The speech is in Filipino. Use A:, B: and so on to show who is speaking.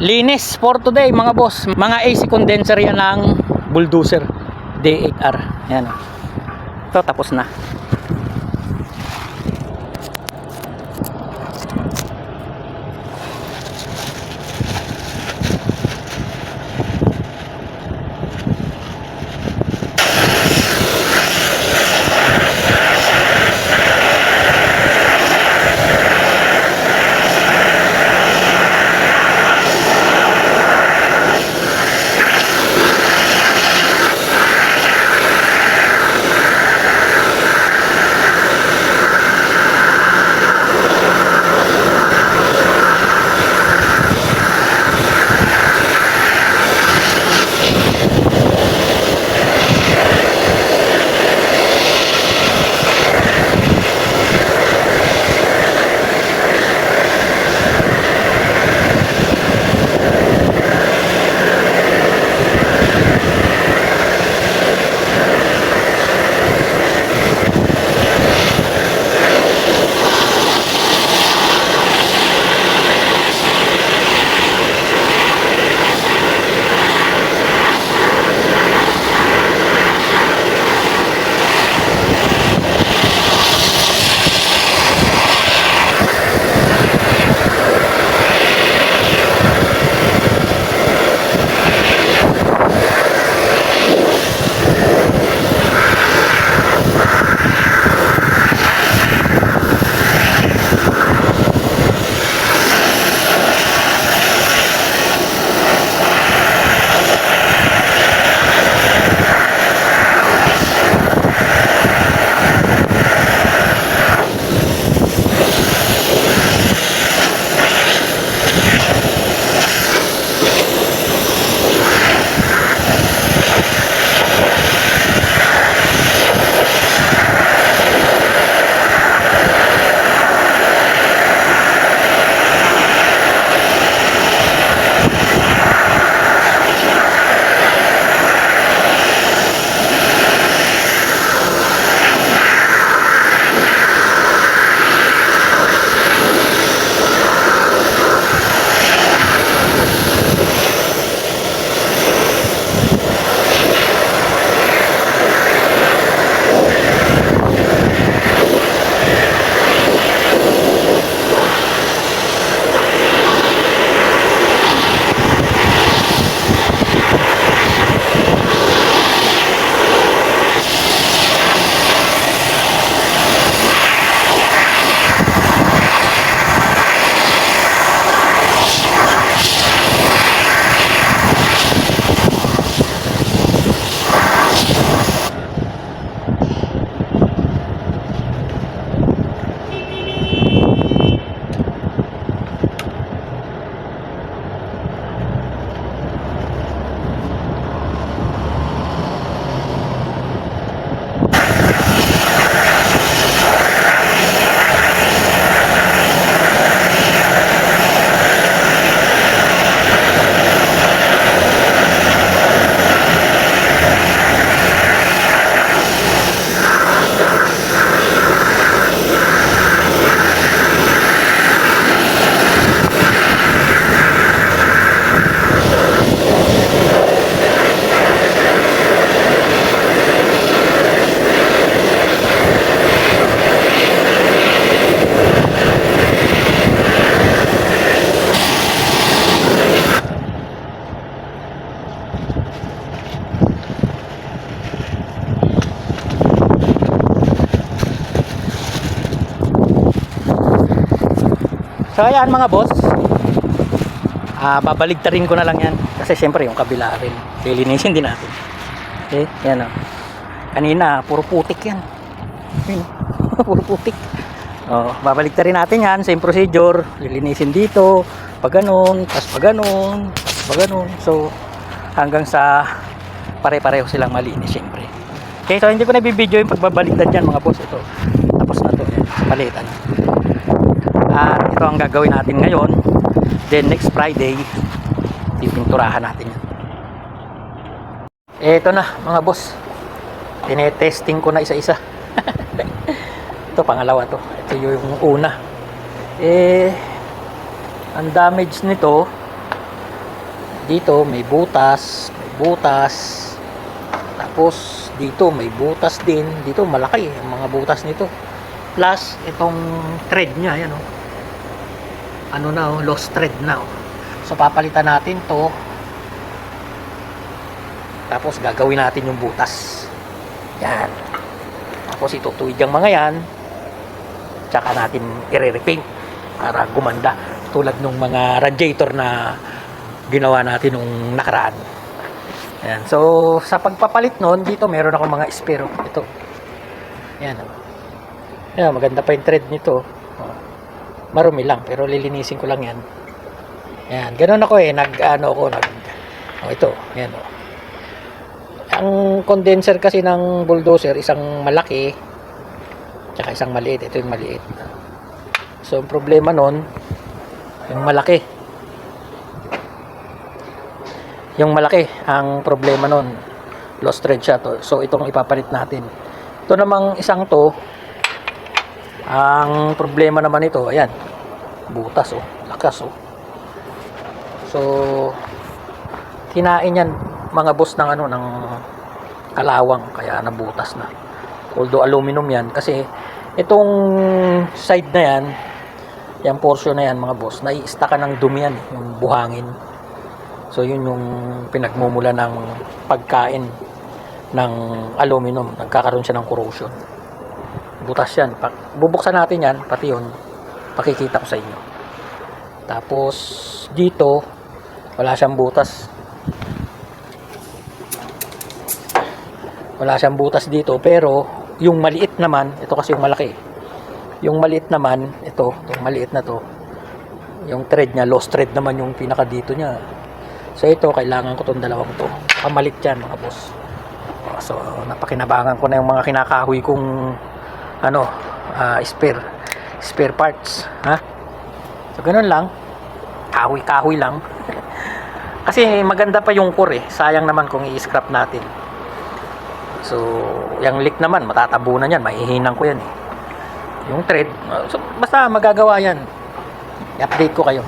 A: Linis for today mga boss. Mga AC condenser yan ng bulldozer D8R. Yan. Ito tapos na. So ayan mga boss, babaligtarin ko na lang yan kasi syempre yung kabila rin lilinisin din natin. Okay, yan o. Kanina puro putik yan. Puro putik. Babaligtarin natin yan, same procedure. Lilinisin dito pag ganun, tapos pag ganun, pag ganun. So hanggang sa pare-pareho silang malinis syempre. Okay, so hindi ko na bibidyo yung pagbabaligtad yan mga boss. Ito tapos na to, yan, palitan. At ito ang gagawin natin ngayon. Then next Friday pipinturahan natin yan. Ito na mga boss, tinetesting ko na isa-isa. Ito pangalawa to. Ito yung una. Ang damage nito Dito may butas, tapos dito may butas din. Dito malaki ang mga butas nito. Plus itong thread niya, yan oh. Ano na oh, lost thread na oh. So papalitan natin 'to. Tapos gagawin natin yung butas. Yan. Tapos itutuwid yung mga yan. Tsaka natin i-repaint para gumanda. Tulad ng mga radiator na ginawa natin nung nakaraan. Yan. So, sa pagpapalit nun, dito meron ako mga spare. Ito. Yan. Yan, maganda pa yung thread nito. Marumi lang, pero lilinisin ko lang yan. Yan. Ganun ako ito. Yan. Ang condenser kasi ng bulldozer, isang malaki, tsaka isang maliit. Ito yung maliit. So, ang problema nun, yung malaki. Yung malaki, ang problema nun, lost thread siya to. So, itong ipapalit natin. Ito namang isang to, ang problema naman ito, ayan, butas oh, lakas oh. So, kinain yan mga boss ng ng kalawang, kaya nabutas na. Although aluminum yan, kasi itong side na yan, yung portion na yan mga boss, nai-stackan ng dumi yan, yung buhangin. So yun yung pinagmumula ng pagkain ng aluminum, nagkakaroon siya ng corrosion. Butas yan, bubuksan natin yan, pati yun pakikita ko sa inyo. Tapos dito wala siyang butas, dito, pero yung maliit naman, ito kasi yung malaki, yung maliit naman, ito, yung maliit na to, yung thread niya, lost thread naman yung pinaka dito niya. So ito, kailangan ko tong dalawang to, pamalit yan mga boss. So napakinabangan ko na yung mga kinakahoy kong spare parts, ha. So ganun lang, kahoy lang. Kasi maganda pa yung core sayang naman kung i-scrap natin. So yung leak naman, matatabunan yan, mahihinang ko yan yung thread. So basta magagawa yan, i-update ko kayo.